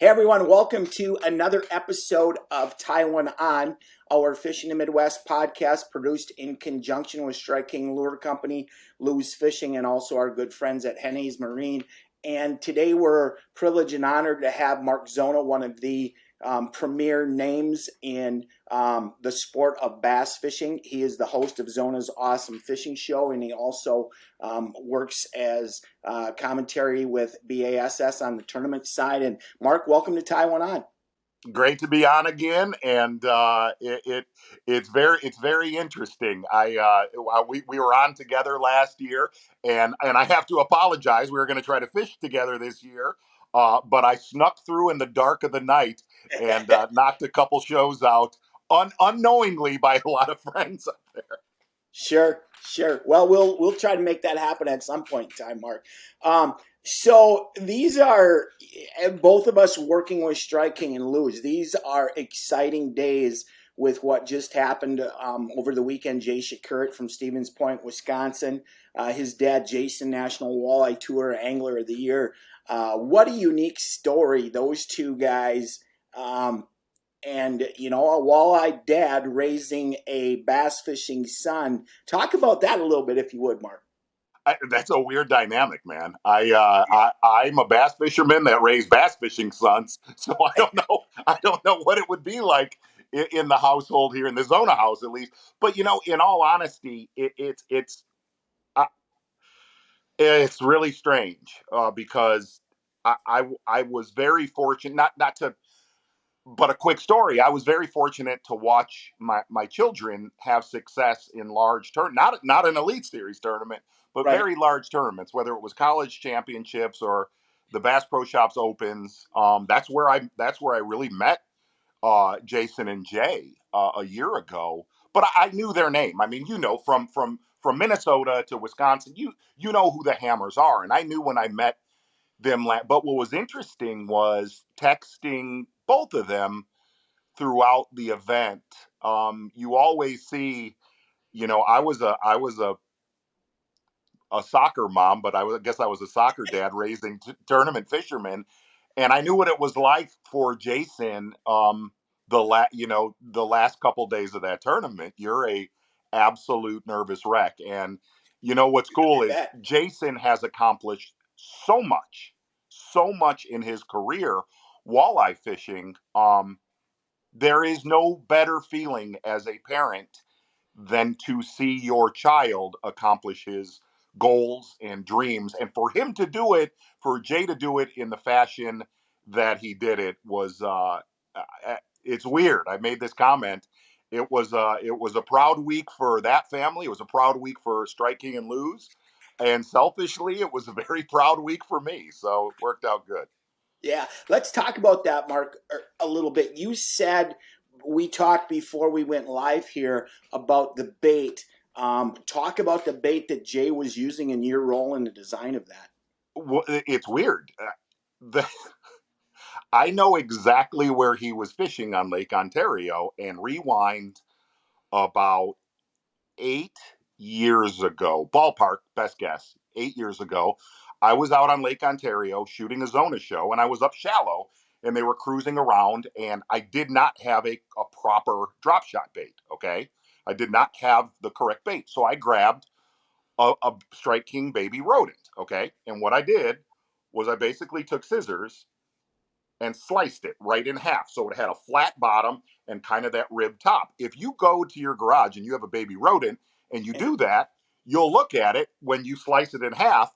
Hey everyone, welcome to another episode of Taiwan On, our Fishing the Midwest podcast produced in conjunction with Strike King Lure Company, Lou's Fishing, and also our good friends at Henny's Marine. And today we're privileged and honored to have Mark Zona, one of the premier names in the sport of bass fishing. He is the host of Zona's Awesome Fishing Show, and he also works as commentary with BASS on the tournament side. And Mark, welcome to Taiwan On. Great to be on again, and it's very interesting. We were on together last year, and I have to apologize. We were going to try to fish together this year, but I snuck through in the dark of the night and knocked a couple shows out unknowingly by a lot of friends up there. Sure. Well, we'll try to make that happen at some point in time, Mark. So these are both of us working with Strike King and Lou's. These are exciting days with what just happened over the weekend. Jay Shakurit from Stevens Point, Wisconsin. His dad, Jason, National Walleye Tour Angler of the Year. What a unique story, those two guys. And, you know, a walleye dad raising a bass fishing son. Talk about that a little bit, if you would, Mark. That's a weird dynamic, man. I'm a bass fisherman that raised bass fishing sons, so I don't know what it would be like in the household here in the Zona house, at least. But you know, in all honesty, it's really strange because I was very fortunate not to. But a quick story. I was very fortunate to watch my children have success in large not an Elite Series tournament, but Right. very large tournaments, whether it was college championships or the Bass Pro Shops Opens. That's where I really met Jason and Jay a year ago. But I knew their name. I mean, you know, from Minnesota to Wisconsin, you know who the Hammers are, and I knew when I met them. But what was interesting was texting both of them throughout the event. You always see, you know, I was a soccer mom, but I guess I was a soccer dad raising tournament fishermen, and I knew what it was like for Jason. The last couple days of that tournament, you're a absolute nervous wreck, and you know what's cool is Jason has accomplished so much in his career walleye fishing. There is no better feeling as a parent than to see your child accomplish his goals and dreams. And for him to do it, for Jay to do it in the fashion that he did it was, it's weird. I made this comment. It was a proud week for that family. It was a proud week for Strike King and Lou's. And selfishly, it was a very proud week for me. So it worked out good. Yeah, let's talk about that, Mark, a little bit. You said we talked before we went live here about the bait. Talk about the bait that Jay was using and your role in the design of that. Well, it's weird. I know exactly where he was fishing on Lake Ontario, and rewind about 8 years ago, ballpark, best guess, 8 years ago. I was out on Lake Ontario shooting a Zona show, and I was up shallow, and they were cruising around, and I did not have a proper drop shot bait. Okay, I did not have the correct bait, so I grabbed a Strike King baby rodent. Okay, and what I did was I basically took scissors and sliced it right in half. So it had a flat bottom and kind of that rib top. If you go to your garage and you have a baby rodent and you do that, you'll look at it when you slice it in half.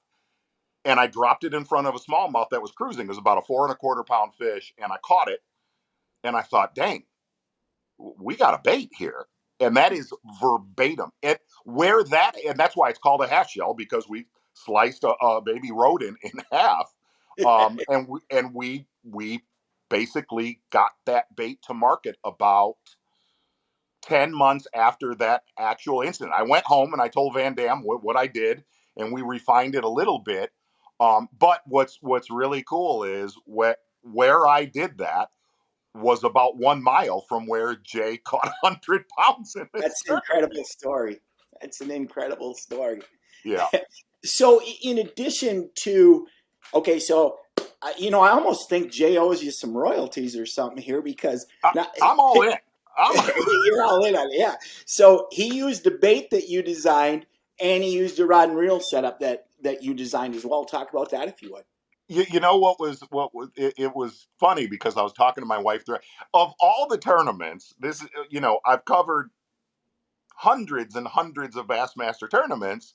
And I dropped it in front of a smallmouth that was cruising. It was about a 4.25 pound fish. And I caught it. And I thought, dang, we got a bait here. And that is verbatim. And that's why it's called a half shell, because we sliced a baby rodent in half. And we basically got that bait to market about 10 months after that actual incident. I went home and I told Van Dam what I did, and we refined it a little bit. But what's really cool is where I did that was about 1 mile from where Jay caught 100 pounds in this. That's an incredible story. That's an incredible story. Yeah. So in addition to, okay, so I almost think Jay owes you some royalties or something here because now I'm all in. I'm you're all in on it. Yeah. So he used a bait that you designed, and he used a rod and reel setup that you designed as well. Talk about that if you would. you know what was it was funny because I was talking to my wife there. Of all the tournaments, this I've covered hundreds and hundreds of Bassmaster tournaments.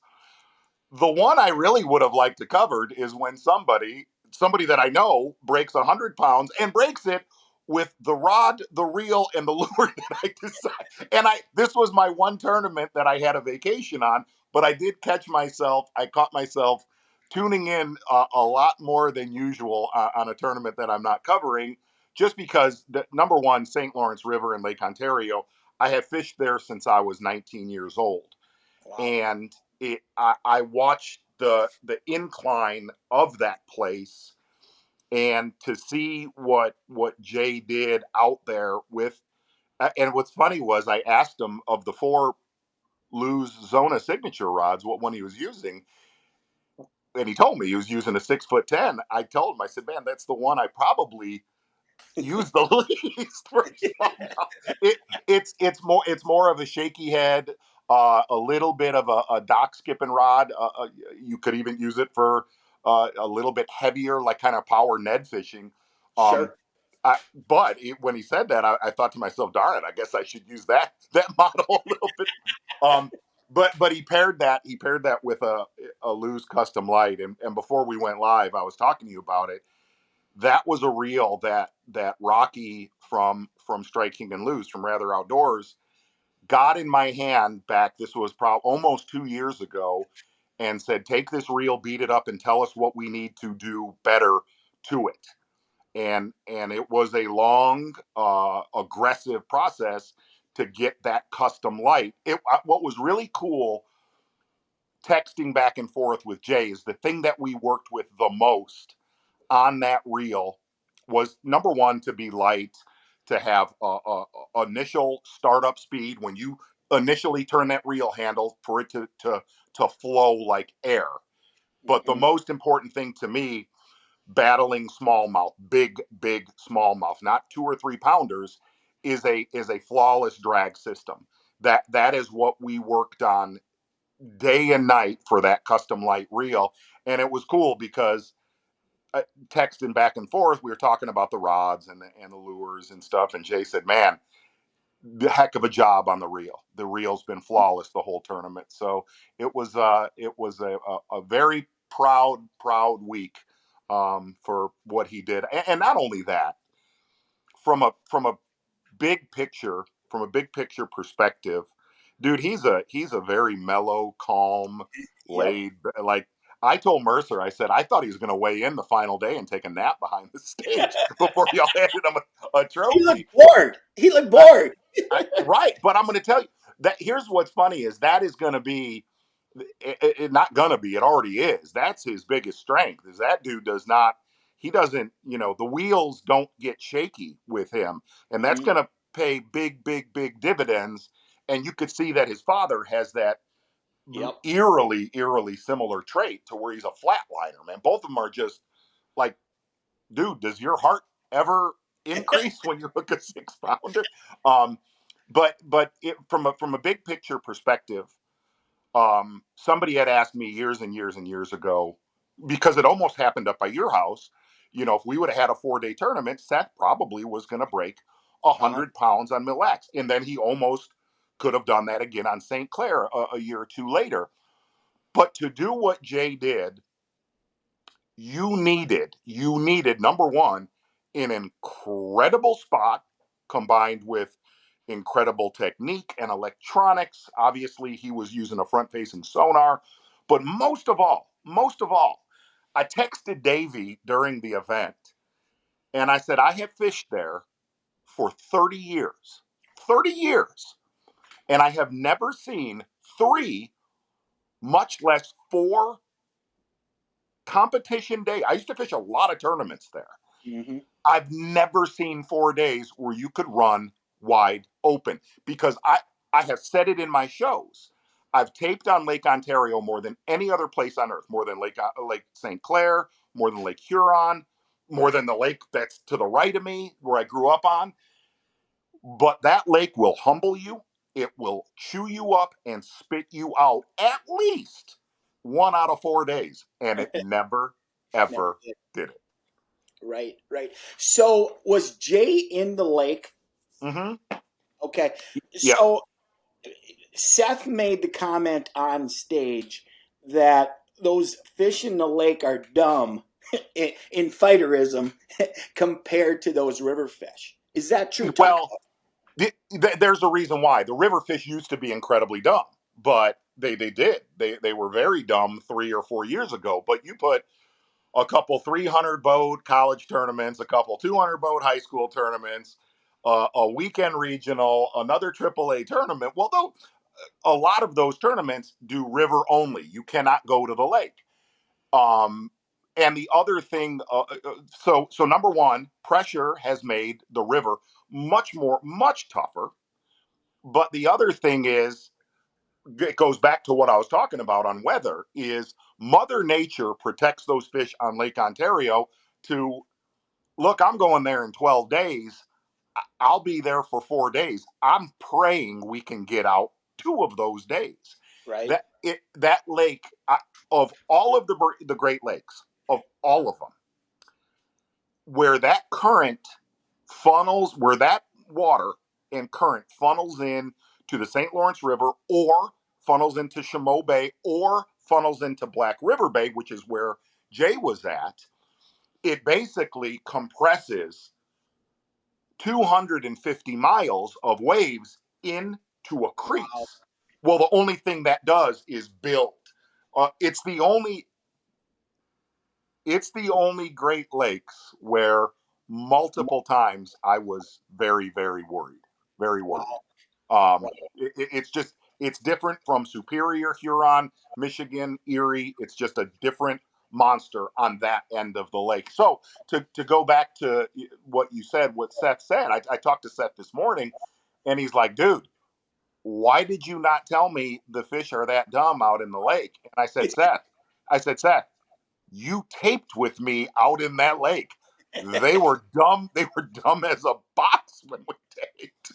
The one I really would have liked to covered is when somebody that I know breaks 100 pounds and breaks it with the rod, the reel, and the lure that I decided. And this was my one tournament that I had a vacation on, but I did I caught myself tuning in a lot more than usual on a tournament that I'm not covering, just because number one, St. Lawrence River in Lake Ontario, I have fished there since I was 19 years old, Wow. and I watched the incline of that place, and to see what Jay did out there with, and what's funny was I asked him of the four Lou's Zona signature rods what one he was using, and he told me he was using a 6'10". I told him, I said, man, that's the one I probably use the least for smallmouth. It's more of a shaky head, a little bit of a dock skipping rod. You could even use it for a little bit heavier, like kind of power Ned fishing. Um, Sure. I, when he said that, I thought to myself, darn it, I guess I should use that model a little bit. Um, but he paired that with a Lou's custom light, and before we went live, I was talking to you about it. That was a reel that Rocky from Strike King and Lou's from Rather Outdoors got in my hand back. This was probably almost 2 years ago, and said, "Take this reel, beat it up, and tell us what we need to do better to it." And it was a long, aggressive process to get that custom light. What was really cool, texting back and forth with Jay, is the thing that we worked with the most on that reel was, number one, to be light, to have a initial startup speed when you initially turn that reel handle, for it to flow like air. But the Hmm. most important thing to me, battling smallmouth, big smallmouth, not 2 or 3 pounders, is a flawless drag system. That is what we worked on day and night for that custom light reel. And it was cool because, texting back and forth, we were talking about the rods and the lures and stuff. And Jay said, "Man, the heck of a job on the reel. The reel's been flawless the whole tournament." So it was a very proud week, for what he did. And not only that, from a big picture from a big picture perspective, dude, he's a very mellow, calm, Yep. laid, like, I told Mercer, I said, I thought he was going to weigh in the final day and take a nap behind the stage before y'all handed him a He looked trophy. bored. He looked I, bored. right, but I'm going to tell you that here's what's funny is that is going to be, not going to be, it already is. That's his biggest strength, is that dude he doesn't, the wheels don't get shaky with him, and that's Hmm. going to pay big dividends. And you could see that his father has that Yep. eerily similar trait, to where he's a flatliner, man. Both of them are just like, dude, does your heart ever increase when you hook a 6 pounder? Um, but from a big picture perspective, somebody had asked me years and years and years ago, because it almost happened up by your house. If we would have had a 4-day tournament, Seth probably was going to break a Uh-huh. 100 pounds on Mille Lacs, and then he almost could have done that again on St. Clair a year or two later. But to do what Jay did, you needed, number one, an incredible spot, combined with incredible technique and electronics. Obviously, he was using a front facing sonar, but most of all, I texted Davey during the event, and I said, I have fished there for 30 years 30 years, and I have never seen three, much less four, competition day. I used to fish a lot of tournaments there. Hmm. I've never seen 4 days where you could run wide open, because I have said it in my shows. I've taped on Lake Ontario more than any other place on earth, more than Lake St. Clair, more than Lake Huron, more than the lake that's to the right of me where I grew up on. But that lake will humble you. It will chew you up and spit you out at least 1 out of 4 days. And it never, Never ever did. did it. Right, right. So was Jay in the lake? Mm-hmm. Okay. Yeah. So Seth made the comment on stage that those fish in the lake are dumb in fighterism compared to those river fish. Is that true? Talk Well, there's a reason why. The river fish used to be incredibly dumb, but they did. They were very dumb 3 or 4 years ago. But you put a couple 300 boat college tournaments, a couple 200 boat high school tournaments, a weekend regional, another AAA tournament. Well, though a lot of those tournaments do river only. You cannot go to the lake. Um, and the other thing, so number one, pressure has made the river much tougher. But the other thing is, it goes back to what I was talking about on weather, is Mother Nature protects those fish on Lake Ontario to look, I'm going there in 12 days. I'll be there for 4 days. I'm praying we can get out 2 of those days. right. That lake, of all of the Great Lakes, of all of them, where that current funnels, where that water and current funnels in to the St. Lawrence River, or funnels into Chameau Bay, or funnels into Black River Bay, which is where Jay was at, it basically compresses 250 miles of waves into a Wow. crease. Well, the only thing that does is build. It's the only Great Lakes where multiple times I was very, very worried, very worried. Wow. Wow. It's just, it's different from Superior, Huron, Michigan, Erie. It's just a different monster on that end of the lake. So to go back to what you said, what Seth said, I talked to Seth this morning, and he's like, dude, why did you not tell me the fish are that dumb out in the lake? And I said, Seth, you taped with me out in that lake. They were dumb. They were dumb as a box when we taped.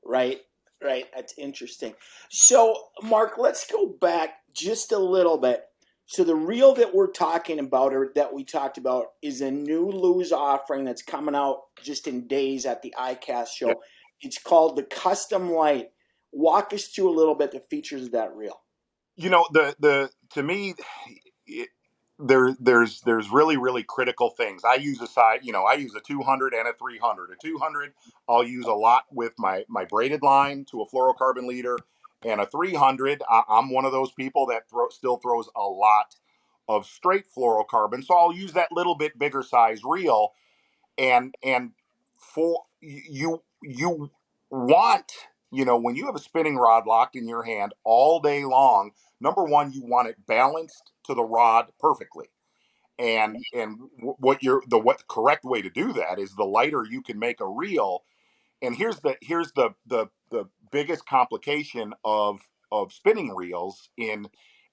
Right, right. That's interesting. So, Mark, let's go back just a little bit. So, the reel that we're talking about, or that we talked about, is a new Lose offering that's coming out just in days at the ICAST Yeah. show. It's called the Custom Light. Walk us through a little bit the features of that reel. The to me, it, there's really critical things. I use a side, I use a 200 and a 300. A 200 I'll use a lot with my braided line to a fluorocarbon leader, and a 300 I'm one of those people that still throws a lot of straight fluorocarbon, so I'll use that little bit bigger size reel. And for you want, when you have a spinning rod locked in your hand all day long, number one, you want it balanced to the rod perfectly. And what the correct way to do that is, the lighter you can make a reel. And here's the biggest complication of spinning reels in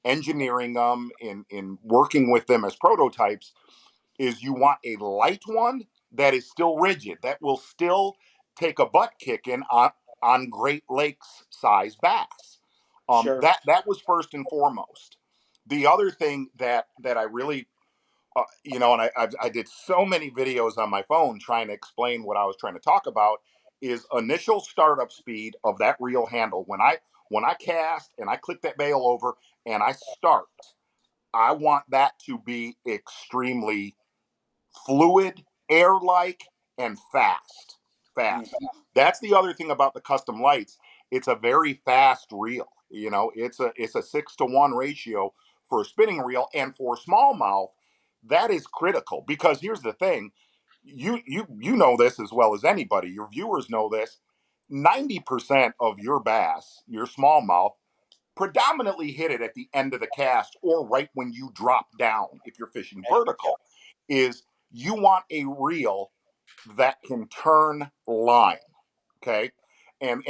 engineering them, in working with them as prototypes, is you want a light one that is still rigid, that will still take a butt kicking on Great Lakes size bass. Sure. That was first and foremost. The other thing that I really, and I did so many videos on my phone trying to explain what I was trying to talk about, is initial startup speed of that reel handle. When I cast and I click that bail over and I start, I want that to be extremely fluid, air-like, and fast. Fast. Mhm. That's the other thing about the custom lights. It's a very fast reel. It's a 6-to-1 ratio for a spinning reel, and for smallmouth, that is critical, because here's the thing. You know this as well as anybody. Your viewers know this. 90% of your bass, your smallmouth, predominantly hit it at the end of the cast, or right when you drop down if you're fishing Right. vertical. Is you want a reel that can turn line. Okay. And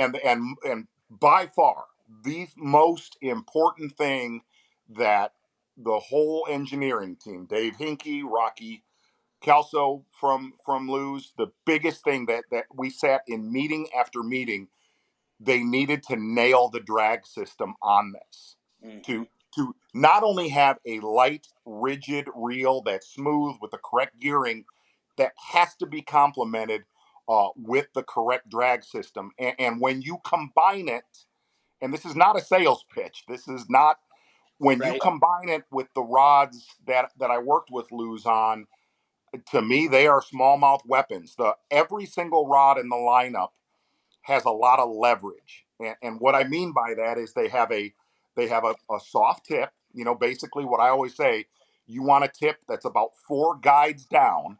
by far the most important thing that the whole engineering team, Dave Hinkie, Rocky Kelso from Luz, the biggest thing that we sat in meeting after meeting, they needed to nail the drag system on this Mm-hmm. to not only have a light, rigid reel that's smooth with the correct gearing, that has to be complemented with the correct drag system. And when you combine it, and this is not a sales pitch, this is not, when you Right. combine it with the rods that I worked with Luz on, to me, they are smallmouth weapons. Every single rod in the lineup has a lot of leverage, and what I mean by that is they have a soft tip. You know, basically what I always say, you want a tip that's about 4 guides down,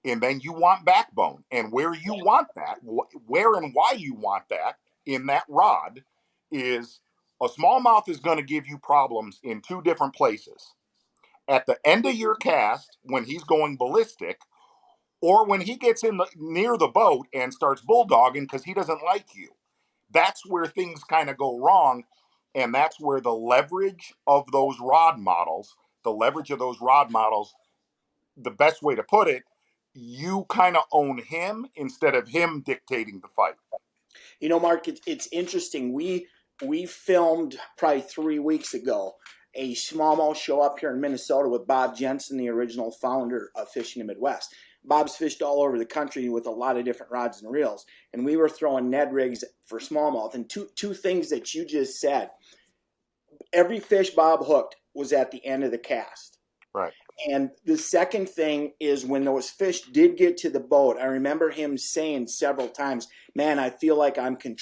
and then you want backbone. And where you want that, where and why you want that in that rod, is a smallmouth is going to give you problems in 2 different places. At the end of your cast, when he's going ballistic, or when he gets near the boat and starts bulldogging because he doesn't like you. That's where things kind of go wrong, and that's where the leverage of those rod models, the best way to put it, you kind of own him instead of him dictating the fight. You know, Mark, it's interesting. We filmed probably 3 weeks ago a smallmouth show up here in Minnesota with Bob Jensen, the original founder of Fishing the Midwest. Bob's fished all over the country with a lot of different rods and reels, and we were throwing Ned rigs for smallmouth. And two things that you just said: every fish Bob hooked was at the end of the cast. Right. And the second thing is, when those fish did get to the boat, I remember him saying several times, "Man, I feel like I'm in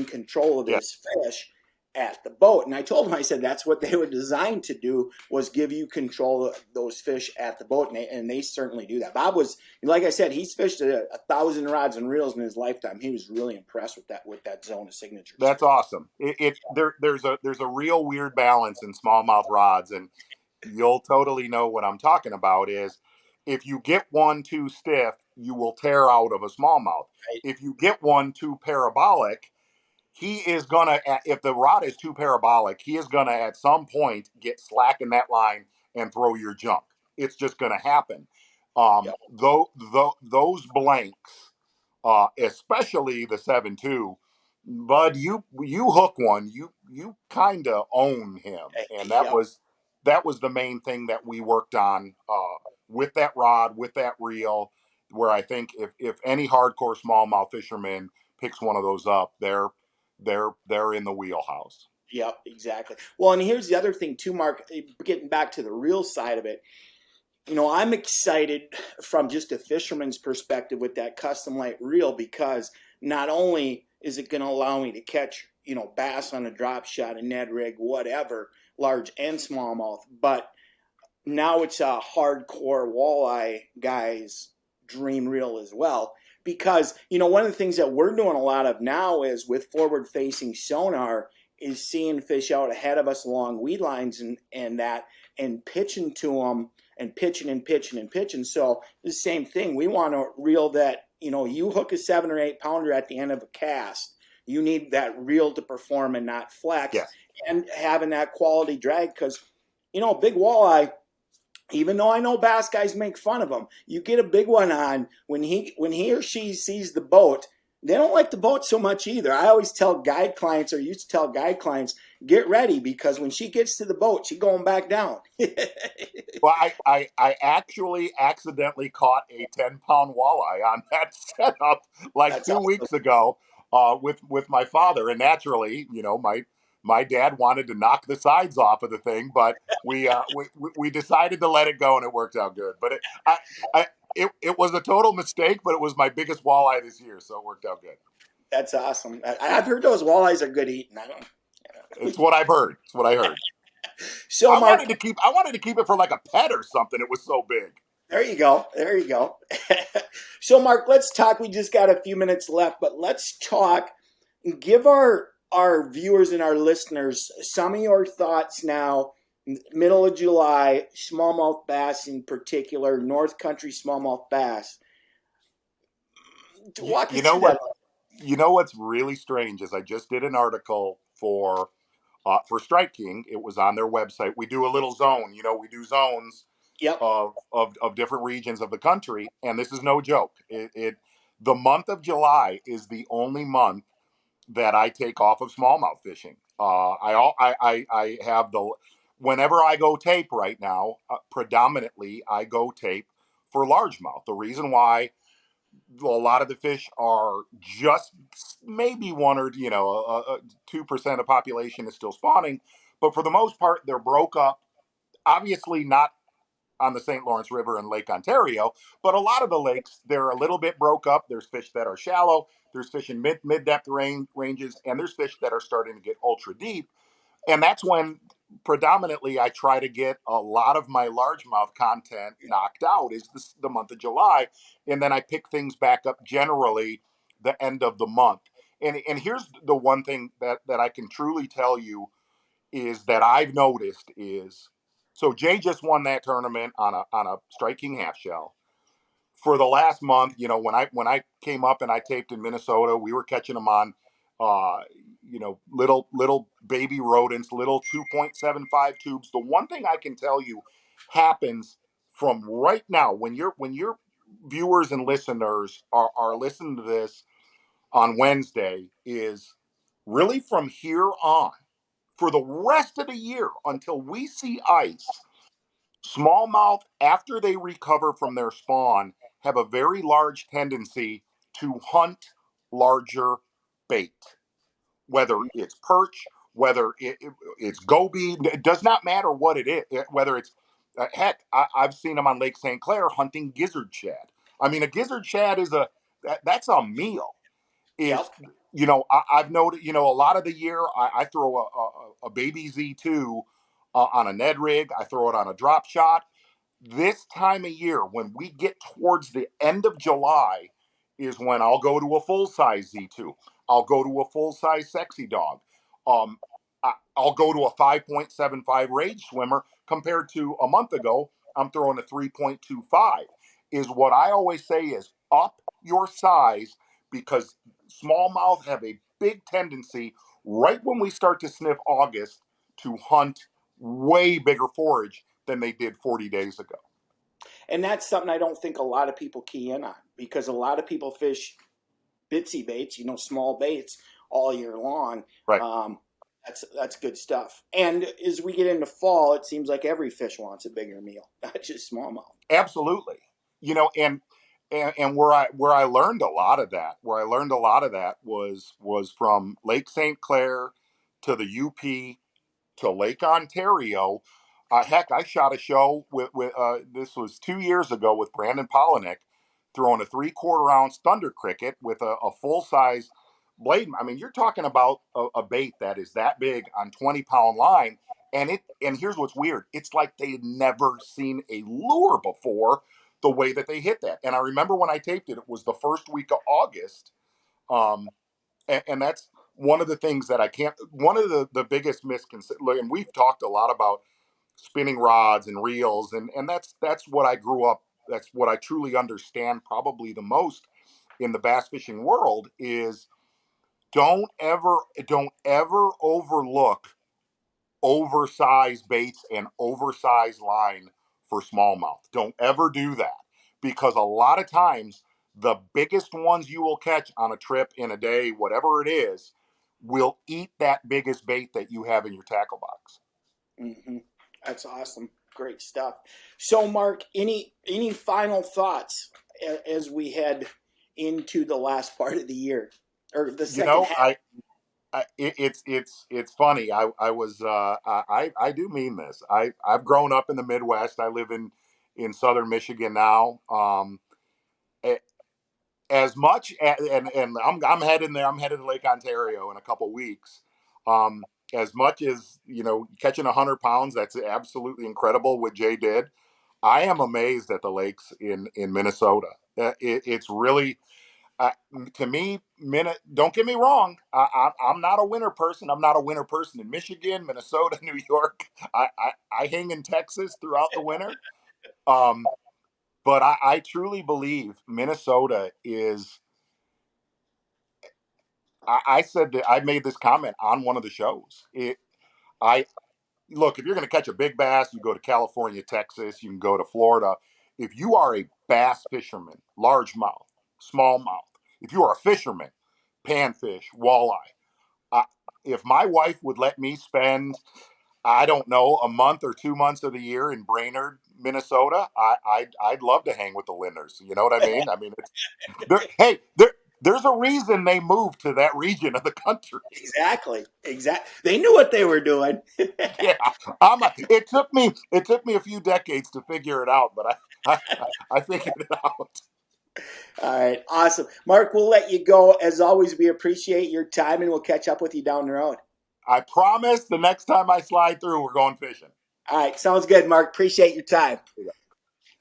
control of Yeah. this fish at the boat." And I told him, I said, that's what they were designed to do, was give you control of those fish at the boat, and they certainly do that. Bob was, like I said, he's fished 1,000 rods and reels in his lifetime. He was really impressed with that Zona signature. That's awesome. There's a real weird balance in smallmouth rods, and you'll totally know what I'm talking about. Is if you get one too stiff, you will tear out of a smallmouth. Right? If you get one too parabolic, he is gonna, if the rod is too parabolic, he is gonna at some point get slack in that line and throw your junk. It's just gonna happen. Yep. Those blanks, especially the 7.2, Bud, you hook one, you kind of own him, and that Yep. was the main thing that we worked on with that rod, with that reel. Where I think if any hardcore smallmouth fisherman picks one of those up, they're in the wheelhouse. Yep, exactly. Well, and here's the other thing too, Mark, getting back to the real side of it. I'm excited from just a fisherman's perspective with that custom light reel, because not only is it going to allow me to catch, bass on a drop shot, a Ned rig, whatever, large and smallmouth, but now it's a hardcore walleye guy's dream reel as well. Because, one of the things that we're doing a lot of now is with forward facing sonar is seeing fish out ahead of us along weed lines and pitching to them and pitching and pitching and pitching. So the same thing, we want a reel that, you hook a 7 or 8 pounder at the end of a cast. You need that reel to perform and not flex, Yes. and having that quality drag. Because, big walleye, even though I know bass guys make fun of them, you get a big one on when he or she sees the boat. They don't like the boat so much either. I always tell guide clients, or used to tell guide clients, get ready, because when she gets to the boat, she's going back down. Well, I actually accidentally caught a 10-pound walleye on that setup like That's two awesome. weeks ago with my father, and naturally, my dad wanted to knock the sides off of the thing, but we decided to let it go, and it worked out good. But it was a total mistake, but it was my biggest walleye this year, so it worked out good. That's awesome. I've heard those walleyes are good eating. I don't. It's what I've heard. It's what I heard. So, Mark, I wanted to keep it for like a pet or something. It was so big. there you go. There you go. So, Mark, let's talk. We just got a few minutes left, but let's talk. Give our viewers and our listeners some of your thoughts now. Middle of July, smallmouth bass in particular, North Country smallmouth bass. You, Walk you us know through that. what? You know what's really strange is I just did an article for for Strike King. It was on their website. We do a little zone. We do zones Yep. of different regions of the country, and this is no joke. The month of July is the only month that I take off of smallmouth fishing. I have the whenever I go tape right now, predominantly I go tape for largemouth. The reason why a lot of the fish are just maybe one or 2% of population is still spawning, but for the most part they're broke up. Obviously not on the St. Lawrence River and Lake Ontario, but a lot of the lakes they're a little bit broke up. There's fish that are shallow, there's fish in mid depth ranges, and there's fish that are starting to get ultra deep. And that's when predominantly I try to get a lot of my largemouth content knocked out is the month of July, and then I pick things back up generally the end of the month. And here's the one thing that I can truly tell you is that I've noticed is so Jay just won that tournament on a striking half shell. For the last month, when I came up and I taped in Minnesota, we were catching them on little baby rodents, little 2.75 tubes. The one thing I can tell you happens from right now when your viewers and listeners are listening to this on Wednesday is really from here on for the rest of the year until we see ice. Smallmouth, after they recover from their spawn, have a very large tendency to hunt larger bait, whether it's perch, whether it's goby. It does not matter what it is, whether it's heck, I've seen them on Lake St. Clair hunting gizzard shad. I mean, a gizzard shad is that's a meal. Is Yep. I've noted a lot of the year I throw a baby Z2 on a Ned rig. I throw it on a drop shot. This time of year, when we get towards the end of July, is when I'll go to a full size Z2. I'll go to a full size sexy dog. Um, I'll go to a 5.75 rage swimmer compared to a month ago. I'm throwing a 3.25. Is what I always say is up your size because smallmouth have a big tendency right when we start to sniff August to hunt way bigger forage than they did 40 days ago. And that's something I don't think a lot of people key in on because a lot of people fish bitsy baits, small baits all year long. Right. That's good stuff. And as we get into fall, it seems like every fish wants a bigger meal, not just smallmouth. Absolutely. And where I learned a lot of that, was from Lake St. Clair to the UP to Lake Ontario. Heck, I shot a show with this was 2 years ago with Brandon Polinick throwing a 3/4 ounce thunder cricket with a full size blade. I mean, you're talking about a bait that is that big on 20-pound line. And here's what's weird. It's like they had never seen a lure before the way that they hit that. And I remember when I taped it, it was the first week of August. Um, and that's one of the things that I can't, one of the biggest misconceptions, and we've talked a lot about spinning rods and reels, and that's what I grew up, that's what I truly understand probably the most in the bass fishing world is don't ever overlook oversized baits and oversized line for smallmouth. Don't ever do that because a lot of times the biggest ones you will catch on a trip in a day, whatever it is, will eat that biggest bait that you have in your tackle box. Mm-hmm. That's awesome. Great stuff. So, Mark, any final thoughts as we head into the last part of the year or the You second know, half? it's funny. I was I do mean this. I've grown up in the Midwest. I live in southern Michigan now. As much and I'm heading there. I'm headed to Lake Ontario in a couple weeks. As much as catching 100 pounds, that's absolutely incredible what Jay did. I am amazed at the lakes in Minnesota. It's really uh, to me. Don't get me wrong. I'm not a winter person. I'm not a winter person in Michigan, Minnesota, New York. I hang in Texas throughout the winter. Um, but I truly believe Minnesota is I said that I made this comment on one of the shows. I look, if you're going to catch a big bass, you go to California, Texas, you can go to Florida. If you are a bass fisherman, largemouth, smallmouth, if you are a fisherman, panfish, walleye, I, if my wife would let me spend, I don't know, a month or 2 months of the year in Brainerd, Minnesota, I'd love to hang with the Lindners. You know what I mean? I mean, hey, there's a reason they moved to that region of the country. Exactly. Exactly. They knew what they were doing. Yeah, it took me a few decades to figure it out, but I figured it out. All right. Awesome. Mark, we'll let you go. As always, we appreciate your time and we'll catch up with you down the road. I promise the next time I slide through, we're going fishing. All right. Sounds good, Mark. Appreciate your time.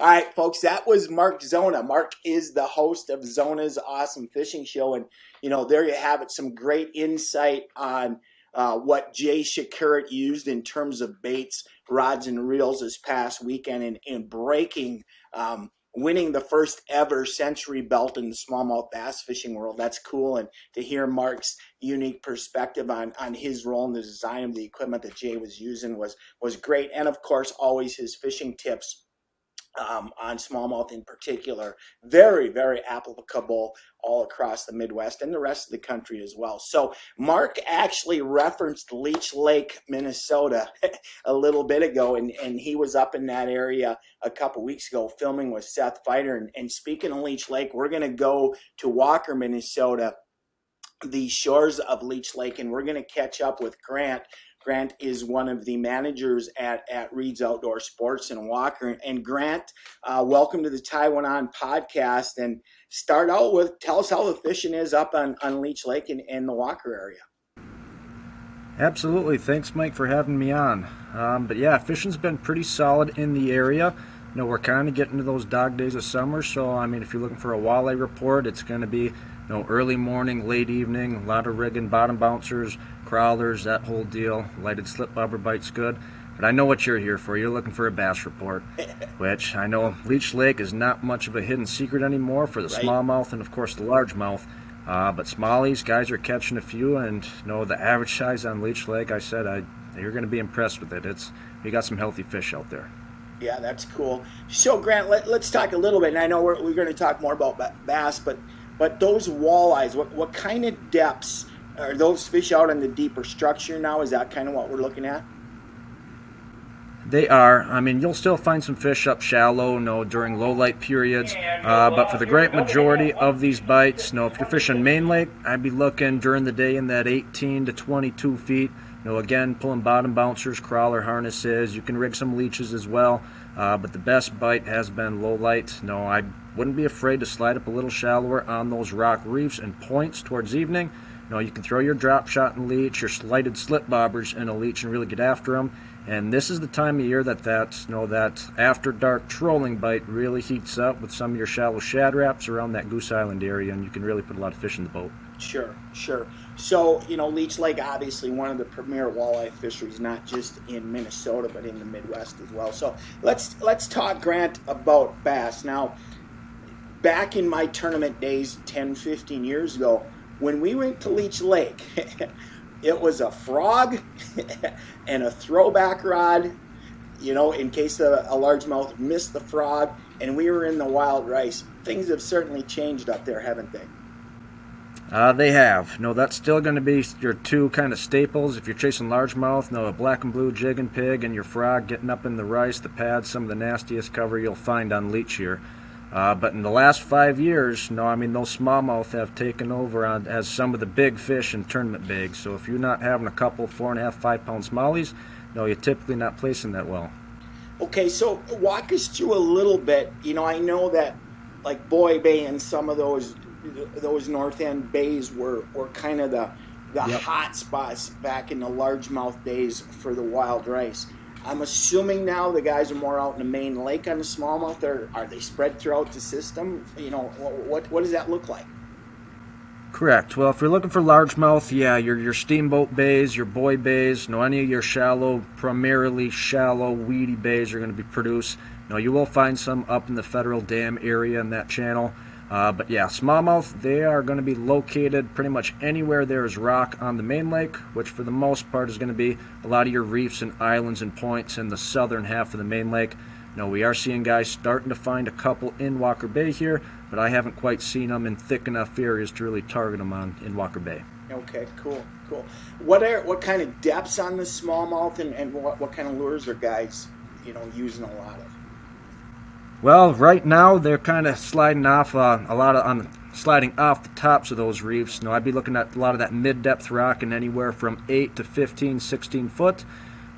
All right, folks, that was Mark Zona. Mark is the host of Zona's Awesome Fishing Show. And, there you have it, some great insight on what Jay Shakurat used in terms of baits, rods, and reels this past weekend in breaking, winning the first ever century belt in the smallmouth bass fishing world. That's cool. And to hear Mark's unique perspective on his role in the design of the equipment that Jay was using was great. And, of course, always his fishing tips on smallmouth in particular, very, very applicable all across the Midwest and the rest of the country as well. So Mark actually referenced Leech Lake, Minnesota a little bit ago, and he was up in that area a couple weeks ago filming with Seth Fighter. And speaking of Leech Lake, we're going to go to Walker, Minnesota, the shores of Leech Lake, and we're going to catch up with Grant. Grant is one of the managers at Reed's Outdoor Sports in Walker. And Grant, welcome to the Taiwan On podcast. And start out with, tell us how the fishing is up on Leech Lake in the Walker area. Absolutely. Thanks, Mike, for having me on. But yeah, fishing's been pretty solid in the area. We're kind of getting to those dog days of summer. So, I mean, if you're looking for a walleye report, it's going to be early morning, late evening, a lot of rigging, bottom bouncers, crawlers, that whole deal. Lighted slip bobber bite's good. But I know what you're here for. You're looking for a bass report, which I know Leech Lake is not much of a hidden secret anymore for the smallmouth and, of course, the largemouth. But smallies, guys are catching a few, and the average size on Leech Lake, I said, you're going to be impressed with it. We got some healthy fish out there. Yeah, that's cool. So, Grant, let's talk a little bit, and I know we're going to talk more about bass, but those walleyes, what kind of depths are those fish out in the deeper structure now? Is that kind of what we're looking at? They are. I mean, you'll still find some fish up shallow, during low light periods. But for the great majority of these bites, if you're fishing main lake, I'd be looking during the day in that 18 to 22 feet. Again, pulling bottom bouncers, crawler harnesses. You can rig some leeches as well. But the best bite has been low light. I wouldn't be afraid to slide up a little shallower on those rock reefs and points towards evening. You can throw your drop shot and leech, your slighted slip bobbers in a leech and really get after them. And this is the time of year that after dark trolling bite really heats up with some of your shallow shad wraps around that Goose Island area, and you can really put a lot of fish in the boat. Sure. So, Leech Lake, obviously one of the premier walleye fisheries, not just in Minnesota, but in the Midwest as well. So let's talk, Grant, about bass. Now, back in my tournament days 10, 15 years ago, when we went to Leech Lake, it was a frog and a throwback rod, in case a largemouth missed the frog, and we were in the wild rice. Things have certainly changed up there, haven't they? They have. That's still going to be your two kind of staples. If you're chasing largemouth, a black and blue jig and pig, and your frog getting up in the rice, the pads, some of the nastiest cover you'll find on leech here. But in the last 5 years, those smallmouth have taken over as some of the big fish in tournament bigs. So if you're not having a couple 4.5, 5 pound smallies, you're typically not placing that well. Okay, so walk us through a little bit. I know that like Boy Bay and some of those north end bays were kind of the hot spots back in the largemouth days for the wild rice. I'm assuming now the guys are more out in the main lake on the smallmouth, or are they spread throughout the system? What does that look like? Correct. Well, if you're looking for largemouth, your steamboat bays, your boy bays, any of your primarily shallow, weedy bays are going to be produced. You will find some up in the Federal Dam area in that channel. But yeah, smallmouth, they are going to be located pretty much anywhere there's rock on the main lake, which for the most part is going to be a lot of your reefs and islands and points in the southern half of the main lake. Now, we are seeing guys starting to find a couple in Walker Bay here, but I haven't quite seen them in thick enough areas to really target them on in Walker Bay. Okay, cool. What kind of depths on the smallmouth, and what kind of lures are guys, using a lot of? Well, right now they're kind of sliding off sliding off the tops of those reefs. I'd be looking at a lot of that mid-depth rock and anywhere from 8 to 15, 16 foot.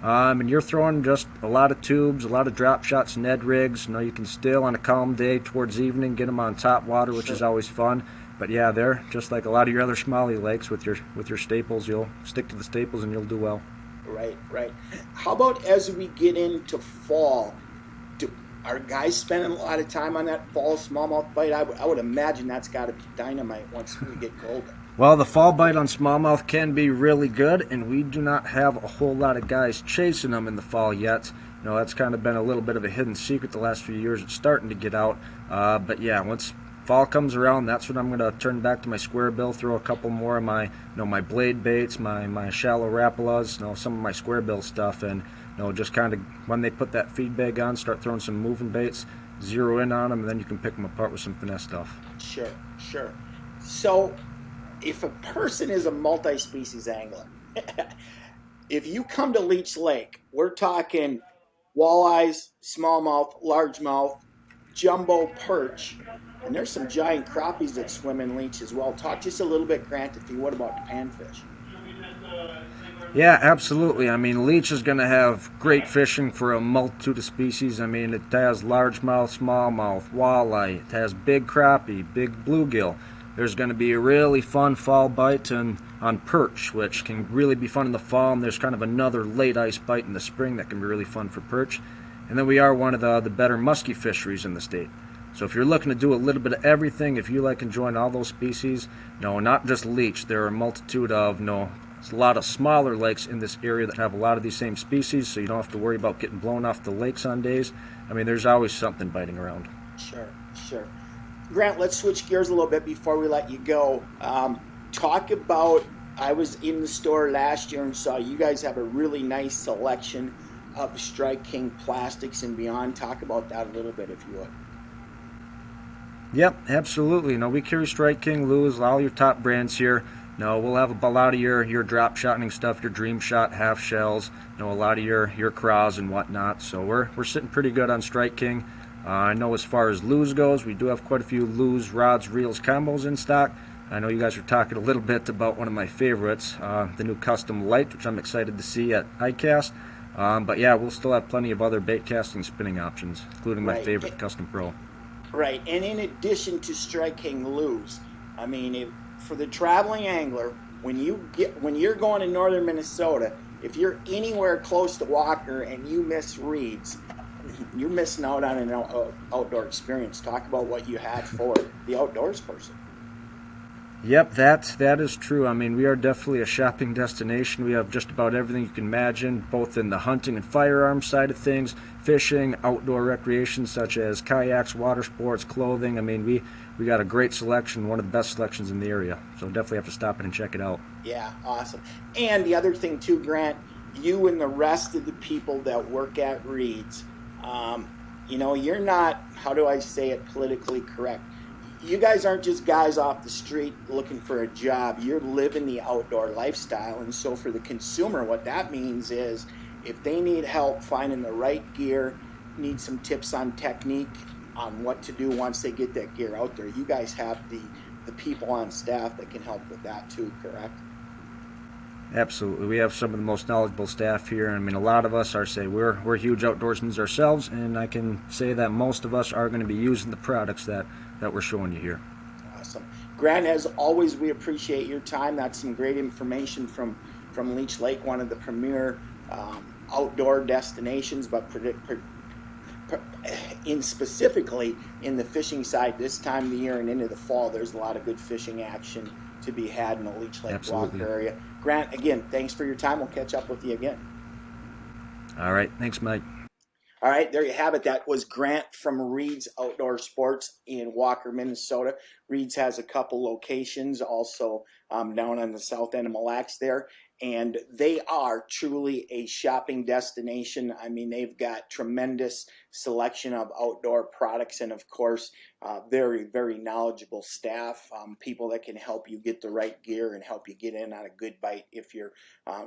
And you're throwing just a lot of tubes, a lot of drop shots, Ned rigs. You can still on a calm day towards evening get them on top water, which is always fun. But yeah, they're just like a lot of your other smallie lakes with your staples. You'll stick to the staples and you'll do well. Right. How about as we get into fall? Are guys spending a lot of time on that fall smallmouth bite? I would imagine that's got to be dynamite once we get colder. Well, the fall bite on smallmouth can be really good, and we do not have a whole lot of guys chasing them in the fall yet. That's kind of been a little bit of a hidden secret the last few years. It's starting to get out. But yeah, once fall comes around, that's when I'm going to turn back to my square bill, throw a couple more of my, my blade baits, my shallow rapalas, some of my square bill stuff, and just kind of when they put that feed bag on, start throwing some moving baits, zero in on them, and then you can pick them apart with some finesse stuff. Sure. So, if a person is a multi-species angler, if you come to Leech Lake, we're talking walleyes, smallmouth, largemouth, jumbo perch, and there's some giant crappies that swim in Leech as well. Talk just a little bit, Grant, if you would, about the panfish. Yeah, absolutely. Leech is going to have great fishing for a multitude of species. It has largemouth, smallmouth, walleye. It has big crappie, big bluegill. There's going to be a really fun fall bite on perch, which can really be fun in the fall. And there's kind of another late ice bite in the spring that can be really fun for perch. And then we are one of the better musky fisheries in the state. So if you're looking to do a little bit of everything, if you like enjoying all those species, not just Leech. There are a multitude of, a lot of smaller lakes in this area that have a lot of these same species, so you don't have to worry about getting blown off the lakes on days. There's always something biting around. Sure. Grant, let's switch gears a little bit before we let you go. Talk about, I was in the store last year and saw you guys have a really nice selection of Strike King plastics and beyond. Talk about that a little bit, if you would. Yep, absolutely. We carry Strike King, Lewis, all your top brands here. We'll have a lot of your drop shotting stuff, your dream shot, half shells, a lot of your craws and whatnot. So we're sitting pretty good on Strike King. I know as far as lures goes, we do have quite a few lures, rods, reels, combos in stock. I know you guys were talking a little bit about one of my favorites, the new Custom Light, which I'm excited to see at ICAST. But yeah, we'll still have plenty of other bait casting spinning options, including my favorite, Custom Pro. Right, and in addition to Strike King lures, for the traveling angler, when you're going to northern Minnesota, if you're anywhere close to Walker and you miss reeds, you're missing out on an outdoor experience. Talk about what you have for the outdoors person. Yep, that is true. We are definitely a shopping destination. We have just about everything you can imagine, both in the hunting and firearms side of things, fishing, outdoor recreation such as kayaks, water sports, clothing. We got a great selection, one of the best selections in the area. So definitely have to stop in and check it out. Yeah, awesome. And the other thing too, Grant, you and the rest of the people that work at Reed's, you're not, how do I say it politically correct? You guys aren't just guys off the street looking for a job. You're living the outdoor lifestyle. And so for the consumer, what that means is if they need help finding the right gear, need some tips on technique, on what to do once they get that gear out there, you guys have the people on staff that can help with that too, correct? Absolutely. We have some of the most knowledgeable staff here. A lot of us we're huge outdoorsmen ourselves, and I can say that most of us are going to be using the products that we're showing you here. Awesome. Grant, as always, we appreciate your time. That's some great information from Leech Lake, one of the premier outdoor destinations, but specifically in the fishing side this time of the year and into the fall, there's a lot of good fishing action to be had in the Leech Lake Walker area. Grant, again, thanks for your time. We'll catch up with you again. All right. Thanks, Mike. All right, there you have it. That was Grant from Reed's Outdoor Sports in Walker, Minnesota. Reed's has a couple locations also down on the south end of Mille Lacs there. And they are truly a shopping destination. I mean, they've got tremendous selection of outdoor products and, of course, very, very knowledgeable staff, people that can help you get the right gear and help you get in on a good bite if you're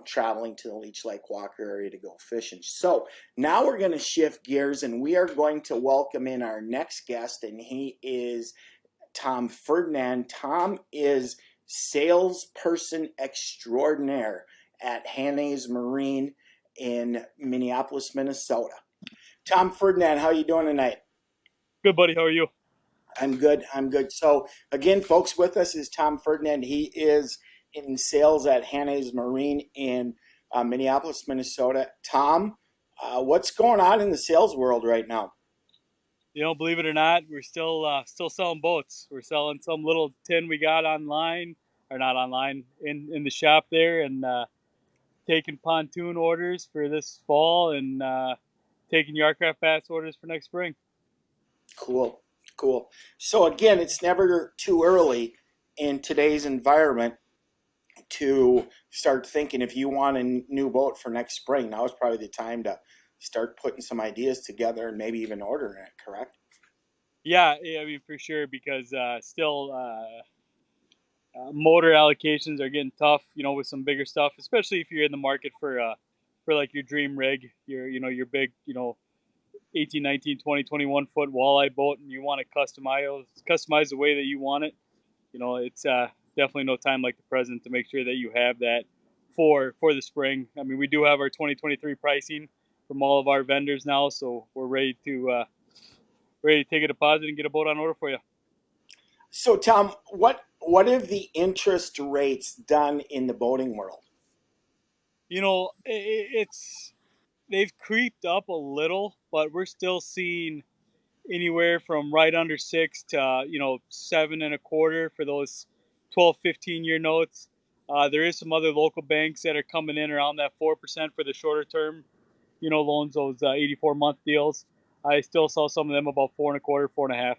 traveling to the Leech Lake Walker area to go fishing. So now we're going to shift gears and we are going to welcome in our next guest, and he is Tom Ferdinand. Tom is salesperson extraordinaire at Hannay's Marine in Minneapolis, Minnesota. Tom Ferdinand, how are you doing tonight? Good, buddy. How are you? I'm good. I'm good. So again, folks, with us is Tom Ferdinand. He is in sales at Hannay's Marine in Minneapolis, Minnesota. Tom, what's going on in the sales world right now? Believe it or not, we're still selling boats. We're selling some little tin we got online, or not online, in the shop there, and taking pontoon orders for this fall, and taking Yarcraft bass orders for next spring. Cool. Cool. So again, it's never too early in today's environment to start thinking if you want a new boat for next spring. Now is probably the time to start putting some ideas together and maybe even ordering it, correct? Yeah, I mean for sure, because still motor allocations are getting tough. With some bigger stuff, especially if you're in the market for like your dream rig, your big 18, 19, 20, 21 foot walleye boat, and you want to customize the way that you want it. It's definitely no time like the present to make sure that you have that for the spring. I mean, we do have our 2023 pricing from all of our vendors now, so we're ready to take a deposit and get a boat on order for you. So Tom, what have the interest rates done in the boating world? It's they've creeped up a little, but we're still seeing anywhere from right under 6 to 7.25 for those 12, 15-year notes. There is some other local banks that are coming in around that 4% for the shorter term loans, those 84-month deals. I still saw some of them about 4.25, 4.5.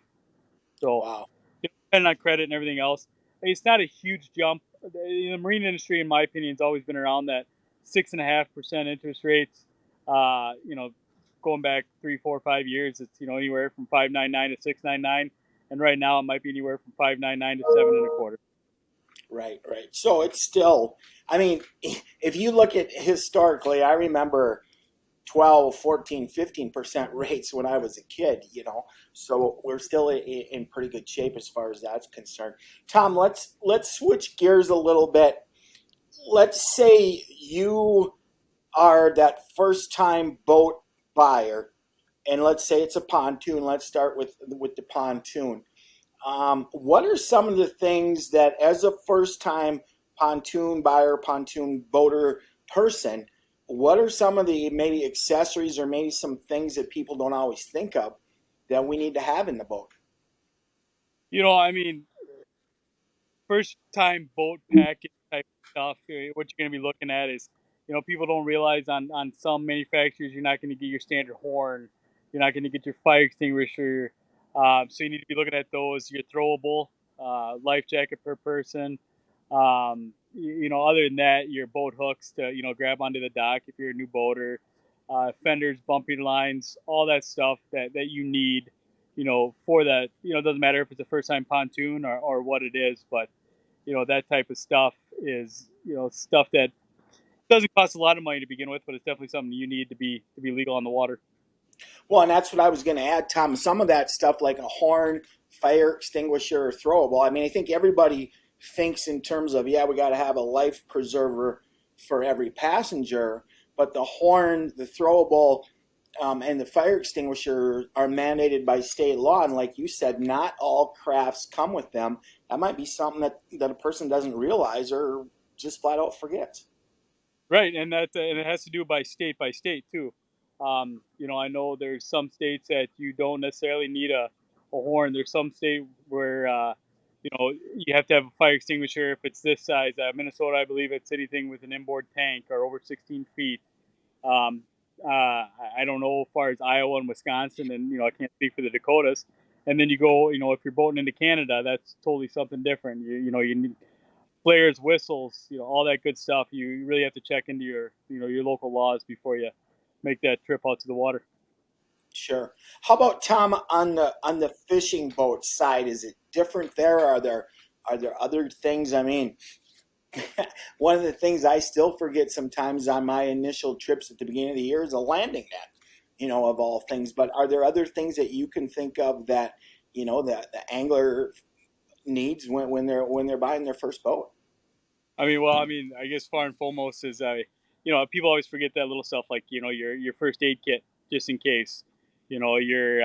So Wow. depending on credit and everything else, it's not a huge jump. The marine industry, in my opinion, has always been around that 6.5% interest rates. Going back 3, 4, 5 years, it's anywhere from 5.99 to 6.99, and right now it might be anywhere from 5.99 to 7.25. Right, right. So it's still, I mean, if you look at historically, I remember 12, 14, 15% rates when I was a kid, so we're still in pretty good shape as far as that's concerned. Tom, let's switch gears a little bit. Let's say you are that first time boat buyer, and let's say it's a pontoon. Let's start with the pontoon. What are some of the things that, as a first time pontoon buyer, pontoon boater person, what are some of the maybe accessories or maybe some things that people don't always think of that we need to have in the boat? I mean, first time boat package type stuff, what you're going to be looking at is, people don't realize on some manufacturers, you're not going to get your standard horn. You're not going to get your fire extinguisher. So you need to be looking at those, your throwable life jacket per person. Other than that, your boat hooks to, grab onto the dock if you're a new boater, fenders, bumping lines, all that stuff that you need, for that. It doesn't matter if it's a first time pontoon or what it is, but that type of stuff is stuff that doesn't cost a lot of money to begin with, but it's definitely something you need to be legal on the water. Well, and that's what I was going to add, Tom. Some of that stuff, like a horn, fire extinguisher, or throwable. I mean, I think everybody thinks in terms of, yeah, we got to have a life preserver for every passenger, but the horn, the throwable, and the fire extinguisher are mandated by state law. And like you said, not all crafts come with them. That might be something that a person doesn't realize or just flat out forgets. Right, and it has to do by state too. I know there's some states that you don't necessarily need a horn. There's some state where you have to have a fire extinguisher if it's this size. Minnesota, I believe it's anything with an inboard tank or over 16 feet. Um, I don't know as far as Iowa and Wisconsin, and I can't speak for the Dakotas. And then you go, if you're boating into Canada, that's totally something different. You need flares, whistles, all that good stuff. You really have to check into your local laws before you make that trip out to the water. Sure. How about Tom on the fishing boat side? Is it different there? Are there other things? I mean, one of the things I still forget sometimes on my initial trips at the beginning of the year is a landing net, of all things. But are there other things that you can think of that the angler needs when they're buying their first boat? I guess far and foremost is people always forget that little stuff like your first aid kit just in case. Your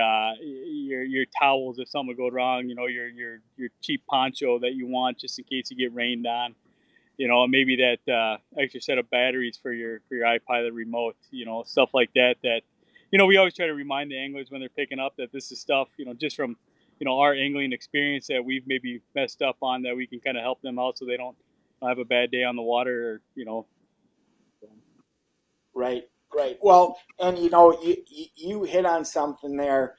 towels if something would go wrong. Your cheap poncho that you want just in case you get rained on. Maybe that extra set of batteries for your iPilot remote. Stuff like that. We always try to remind the anglers when they're picking up that this is stuff. Just from our angling experience that we've maybe messed up on that we can kind of help them out so they don't have a bad day on the water. Right, right. Well, and you hit on something there.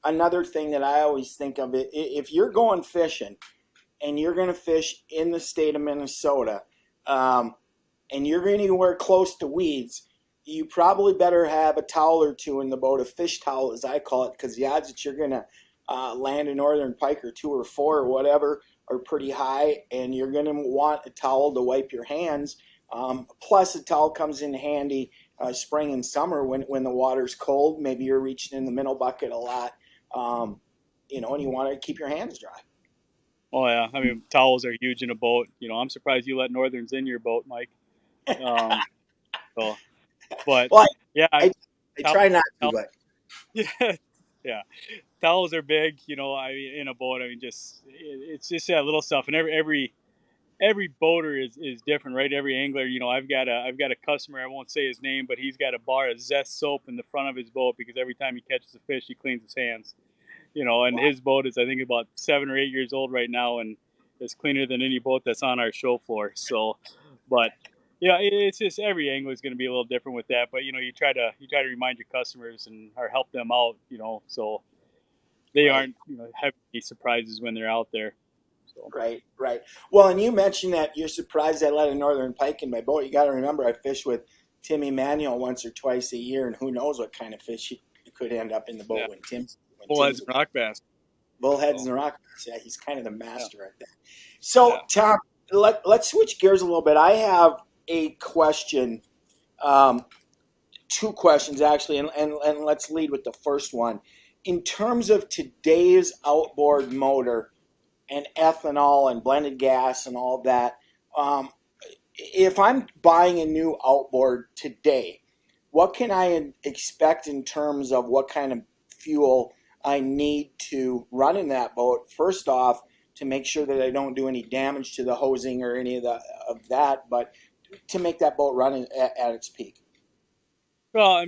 Another thing that I always think of if you're going fishing and you're going to fish in the state of Minnesota, and you're anywhere close to weeds, you probably better have a towel or two in the boat, a fish towel as I call it, because the odds that you're going to land a northern pike or 2 or 4 or whatever are pretty high, and you're going to want a towel to wipe your hands. Plus, a towel comes in handy spring and summer when the water's cold. Maybe you're reaching in the middle bucket a lot, and you want to keep your hands dry. Oh yeah, towels are huge in a boat. I'm surprised you let Northerns in your boat, Mike. So, but Well, yeah, I try not to, but yeah, yeah, towels are big. In a boat. It's just that little stuff, and every boater is different, right? Every angler, I've got a customer. I won't say his name, but he's got a bar of Zest soap in the front of his boat because every time he catches a fish, he cleans his hands. And wow. his boat is I think about 7 or 8 years old right now, and it's cleaner than any boat that's on our show floor. So, but it's just every angler is going to be a little different with that. But you try to remind your customers and or help them out. So they Right. aren't having any surprises when they're out there. So Right, right. Well, and you mentioned that you're surprised I let a northern pike in my boat. You got to remember, I fish with Tim Emanuel once or twice a year, and who knows what kind of fish could end up in the boat yeah, bullheads when Tim's and rock bass. bullheads So and rock. Yeah, he's kind of the yeah, master at that. So, yeah. Tom, let's switch gears a little bit. I have a question, um, 2 questions actually, and let's lead with the first one. In terms of today's outboard motor and ethanol and blended gas and all that. Um, if I'm buying a new outboard today, what can I expect in terms of what kind of fuel I need to run in that boat? First off, to make sure that I don't do any damage to the hosing or any of that, but to make that boat run at its peak. Well,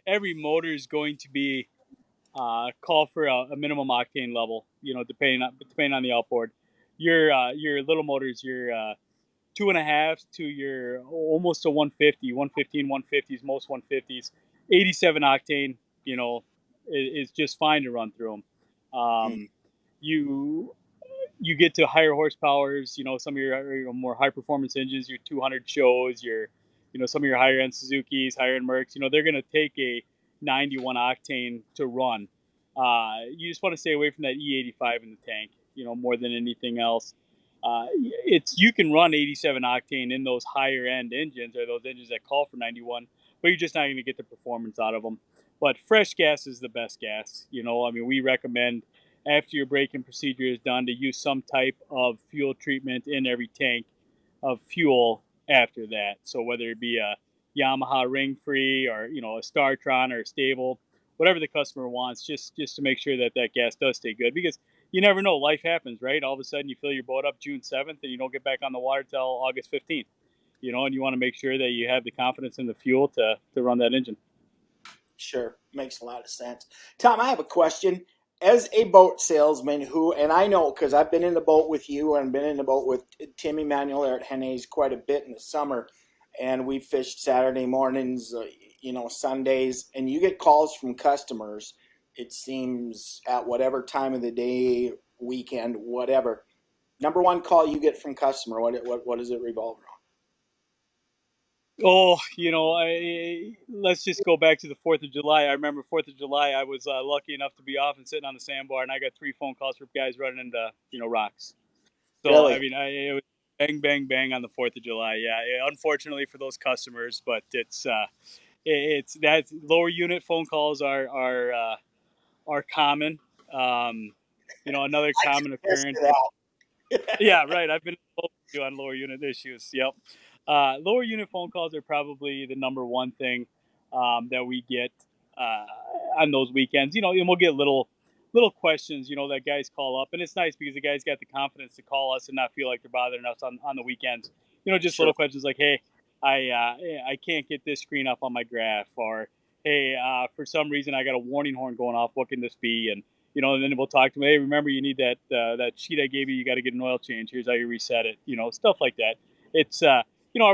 every motor is going to be call for a minimum octane level. Depending on the outboard. Your little motors, your 2.5 to your almost to 150, 115, 150s, most 150s, 87 octane. Is just fine to run through them. Mm, You get to higher horsepowers. Some of your more high performance engines, your 200 shows, some of your higher end Suzuki's, higher end Mercs. They're going to take a 91 octane to run. You just want to stay away from that E85 in the tank. More than anything else. You can run 87 octane in those higher end engines or those engines that call for 91, but you're just not going to get the performance out of them. But fresh gas is the best gas. We recommend after your braking procedure is done to use some type of fuel treatment in every tank of fuel after that. So whether it be a Yamaha ring free or a Startron or a Stable, whatever the customer wants, just to make sure that gas does stay good, because you never know, life happens, right? All of a sudden you fill your boat up June 7th and you don't get back on the water till August 15th. And you want to make sure that you have the confidence in the fuel to run that engine. sure, makes a lot of sense. Tom, I have a question. As a boat salesman and I know because I've been in the boat with you and been in the boat with Tim Emanuel there at Henne's quite a bit in the summer, and we fished Saturday mornings, Sundays, and you get calls from customers. It seems at whatever time of the day, weekend, whatever. Number one call you get from customer, what does it revolve around? Oh, let's just go back to the 4th of July. I remember 4th of July, I was lucky enough to be off and sitting on the sandbar, and I got 3 phone calls from guys running into, rocks. So, I Really? mean, it was bang, bang, bang on the 4th of July. Yeah, unfortunately for those customers, but it's that lower unit phone calls are common. Um, another I common can attest occurrence. to Yeah, right. I've been involved with you on lower unit issues. Yep. Lower unit phone calls are probably the number one thing that we get uh, on those weekends. And we'll get little questions. That guys call up, and it's nice because the guys got the confidence to call us and not feel like they're bothering us on the weekends. Just Sure. little questions like, "Hey, I can't get this screen up on my graph," or "Hey, for some reason I got a warning horn going off. What can this be?" And then we'll talk to them. Hey, remember you need that sheet I gave you. You got to get an oil change. Here's how you reset it. Stuff like that. It's are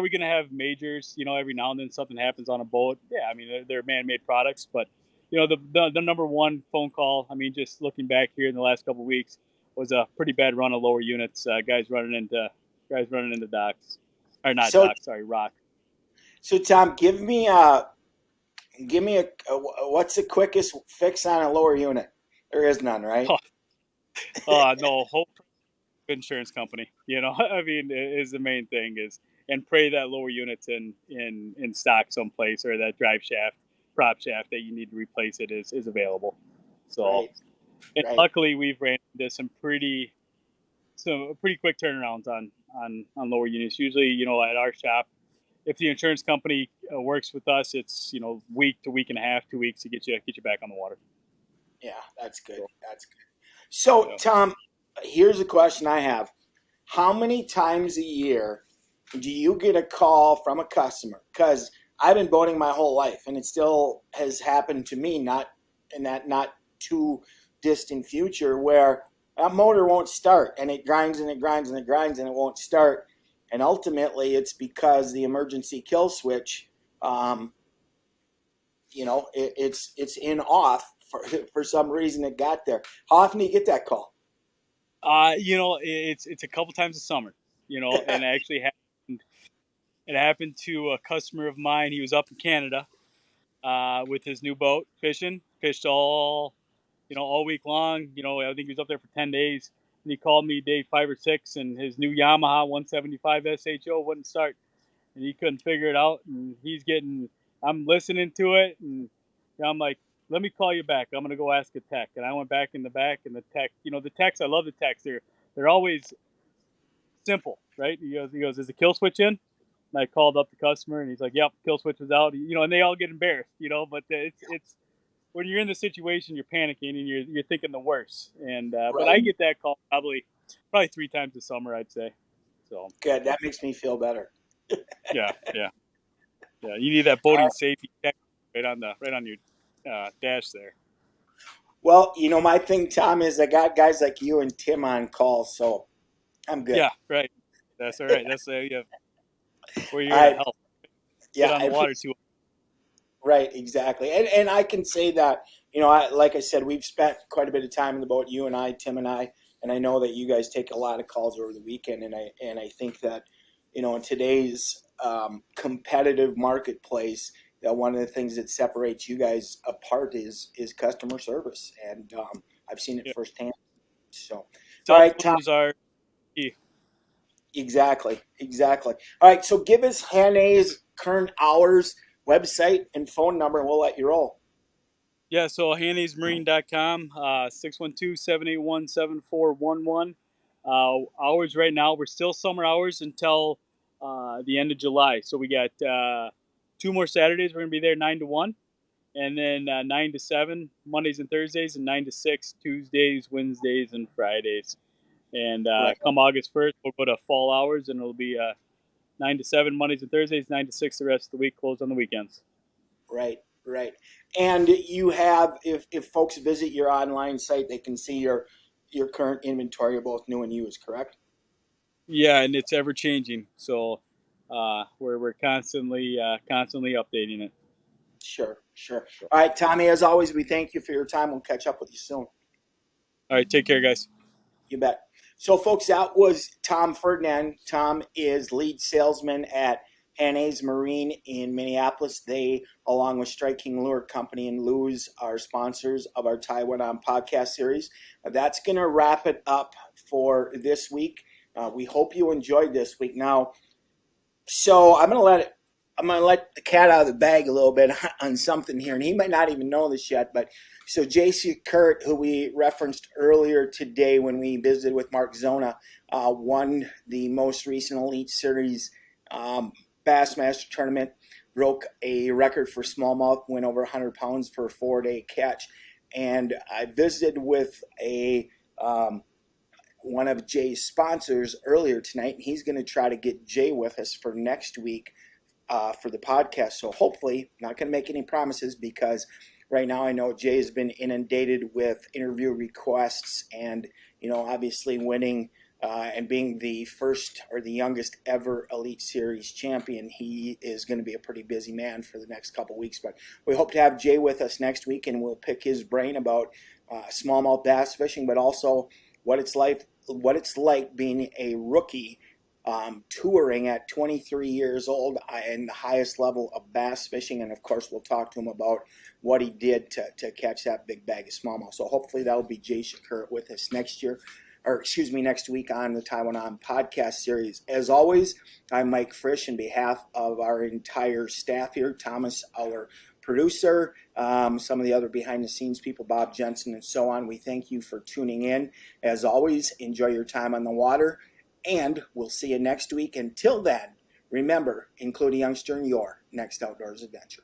we going to have majors? Every now and then something happens on a boat. Yeah, I mean they're man-made products, but the number one phone call. I mean, just looking back here in the last couple of weeks, was a pretty bad run of lower units. Guys running into docks, or not So docks. Sorry, rock. so Tom, give me a what's the quickest fix on a lower unit? There is none, right? No, hope insurance company. I mean, is the main thing is, and pray that lower units in stock someplace, or that drive shaft, prop shaft that you need to replace it is available. So, Right, and right. luckily we've ran into some pretty quick turnarounds on lower units. Usually, at our shop, if the insurance company works with us, it's week to week and a half, 2 weeks to get you back on the water. Yeah, that's good. So, That's good. So, yeah. Tom, here's a question I have. How many times a year do you get a call from a customer? Because I've been boating my whole life, and it still has happened to me, not in that not too distant future, where that motor won't start, and it grinds and it grinds and it grinds, and it won't start. And ultimately, it's because the emergency kill switch, um, it's in off for some reason. It got there. How often do you get that call? It's a couple times a summer, and it happened to a customer of mine. He was up in Canada with his new boat fishing, fished all week long. I think he was up there for 10 days. And he called me day 5 or 6, and his new Yamaha 175 SHO wouldn't start, and he couldn't figure it out. And I'm listening to it, and I'm like, let me call you back. I'm gonna go ask a tech. And I went back in the back, and the techs. I love the techs. They're always simple, right? He goes, is the kill switch in? And I called up the customer, and he's like, yep, kill switch was out. And they all get embarrassed, but it's when you're in the situation, you're panicking and you're thinking the worst. And but I Right. get that call probably 3 times a summer, I'd say. So Good. That makes me feel better. yeah, yeah, yeah. You need that boating safety check right on your dash there. Well, my thing, Tom, is I got guys like you and Tim on call, so I'm good. Yeah, right. That's all right. That's yeah, we're All here to right. help. Get Yeah, on I the water appreciate. too. Right, exactly. And I can say that, like I said, we've spent quite a bit of time in the boat, you and I, Tim and I know that you guys take a lot of calls over the weekend, and I think that, in today's competitive marketplace, that one of the things that separates you guys apart is customer service, and I've seen it Yeah. firsthand. So, all Cell right, Tom. phones are key. Exactly, exactly. All right, so give us Hane's current hours, website, and phone number, and we'll let you roll. Yeah, so handiesmarine.com, 612-781-7411. Hours right now, we're still summer hours until the end of July. So we got 2 more Saturdays. We're going to be there 9 to 1. And then 9 to 7, Mondays and Thursdays, and 9 to 6, Tuesdays, Wednesdays, and Fridays. And Right. come August 1st, we'll go to fall hours, and it'll be 9 to 7, Mondays and Thursdays, 9 to 6 the rest of the week, closed on the weekends. Right, right. And you have, if folks visit your online site, they can see your current inventory of both new and used, correct? Yeah, and it's ever changing. So we're constantly updating it. Sure. All right, Tommy, as always, we thank you for your time. We'll catch up with you soon. All right, take care, guys. You bet. So, folks, that was Tom Ferdinand. Tom is lead salesman at Hannay's Marine in Minneapolis. They, along with Strike King Lure Company and Luz, are sponsors of our Taiwan on podcast series. That's going to wrap it up for this week. We hope you enjoyed this week. Now, so I'm gonna let the cat out of the bag a little bit on something here, and he might not even know this yet. But so J.C. Kurt, who we referenced earlier today when we visited with Mark Zona, won the most recent Elite Series Bassmaster tournament, broke a record for smallmouth, went over 100 pounds for a 4-day catch, and I visited with one of Jay's sponsors earlier tonight, and he's going to try to get Jay with us for next week for the podcast. So hopefully, not going to make any promises because right now I know Jay has been inundated with interview requests and, obviously winning and being the first or the youngest ever Elite Series champion. He is going to be a pretty busy man for the next couple weeks, but we hope to have Jay with us next week, and we'll pick his brain about smallmouth bass fishing, but also what it's like being a rookie touring at 23 years old in the highest level of bass fishing. And of course, we'll talk to him about what he did to catch that big bag of smallmouth. So hopefully that'll be Jay Shakur with us next week on the Taiwan On podcast series. As always, I'm Mike Frisch on behalf of our entire staff here, Thomas, our producer, some of the other behind-the-scenes people, Bob Jensen, and so on. We thank you for tuning in. As always, enjoy your time on the water, and we'll see you next week. Until then, remember, include a youngster in your next outdoors adventure.